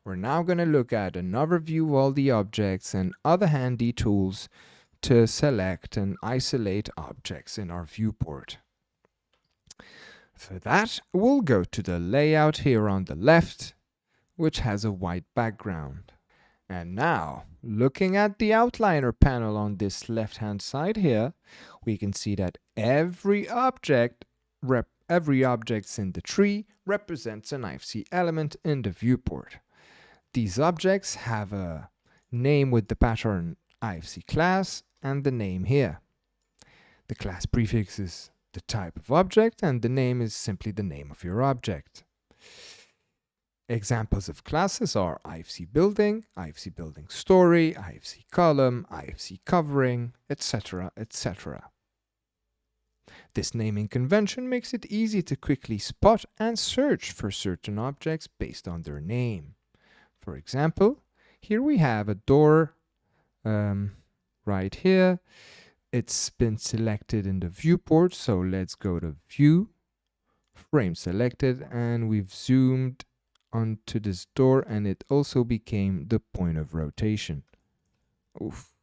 We're now going to look at an overview of all the objects and other handy tools to select and isolate objects in our viewport. For that, we'll go to the layout here on the left, which has a white background. And now, looking at the outliner panel on this left-hand side here, we can see that every object in the tree represents an IFC element in the viewport. These objects have a name with the pattern IFC class and the name here. The class prefix is the type of object and the name is simply the name of your object. Examples of classes are IFC building story, IFC column, IFC covering, etc., etc. This naming convention makes it easy to quickly spot and search for certain objects based on their name. For example, here we have a door right here. It's been selected in the viewport, so let's go to View, Frame Selected, and we've zoomed onto this door, and it also became the point of rotation. Oof.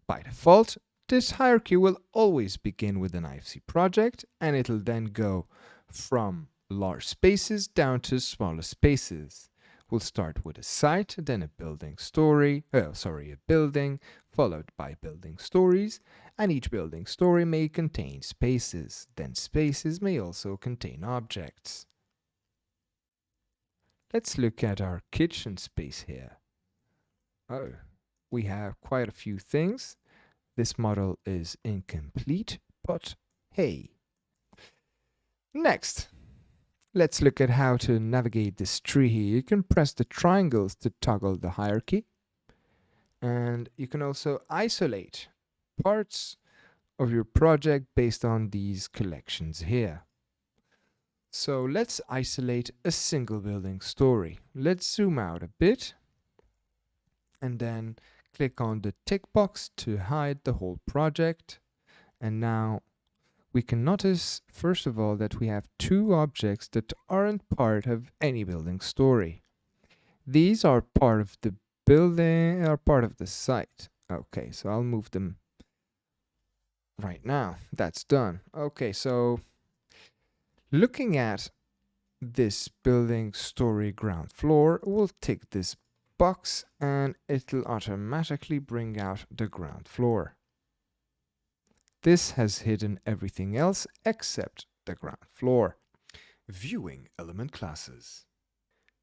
By default, this hierarchy will always begin with an IFC project, and it'll then go from large spaces down to smaller spaces. We'll start with a site, then a building story, a building, followed by building stories, and each building story may contain spaces. Then spaces may also contain objects. Let's look at our kitchen space here. Oh, we have quite a few things. This model is incomplete, but hey. Next, let's look at how to navigate this tree here. You can press the triangles to toggle the hierarchy. And you can also isolate parts of your project based on these collections here. So let's isolate a single building story. Let's zoom out a bit and then click on the tick box to hide the whole project. And now we can notice, first of all, that we have two objects that aren't part of any building story. These are part of the building, are part of the site. Okay, so I'll move them right now. That's done. Okay, so looking at this building story ground floor, we'll tick this box and it'll automatically bring out the ground floor. This has hidden everything else except the ground floor. Viewing element classes.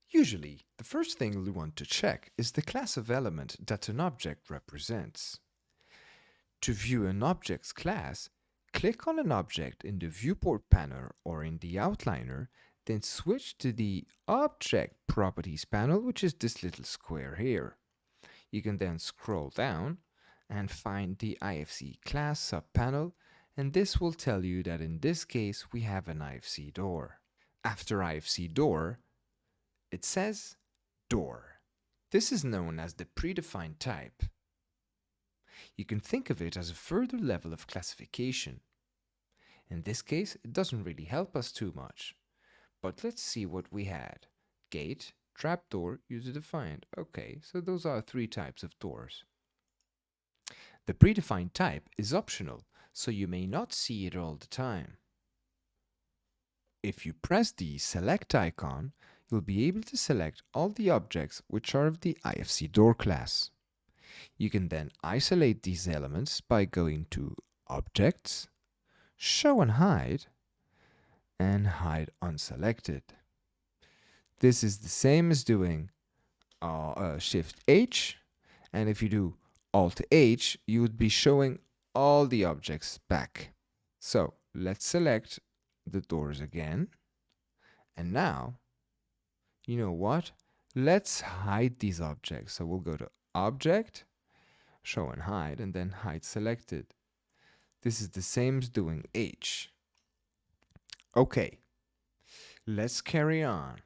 Usually, the first thing we want to check is the class of element that an object represents. To view an object's class, click on an object in the viewport panel or in the outliner, then switch to the Object Properties panel, which is this little square here. You can then scroll down and find the IFC class subpanel, and this will tell you that in this case we have an IFC door. After IFC door, it says door. This is known as the predefined type. You can think of it as a further level of classification. In this case, it doesn't really help us too much. But let's see what we had. Gate, trapdoor, user-defined. Okay, so those are three types of doors. The predefined type is optional, so you may not see it all the time. If you press the select icon, you'll be able to select all the objects which are of the IFC door class. You can then isolate these elements by going to Objects, Show and Hide Hide Unselected. This is the same as doing Shift H, and if you do Alt H, you would be showing all the objects back. So let's select the doors again, and now, you know what? Let's hide these objects. So we'll go to Object, Show and Hide, and then Hide Selected. This is the same as doing H. Okay, let's carry on.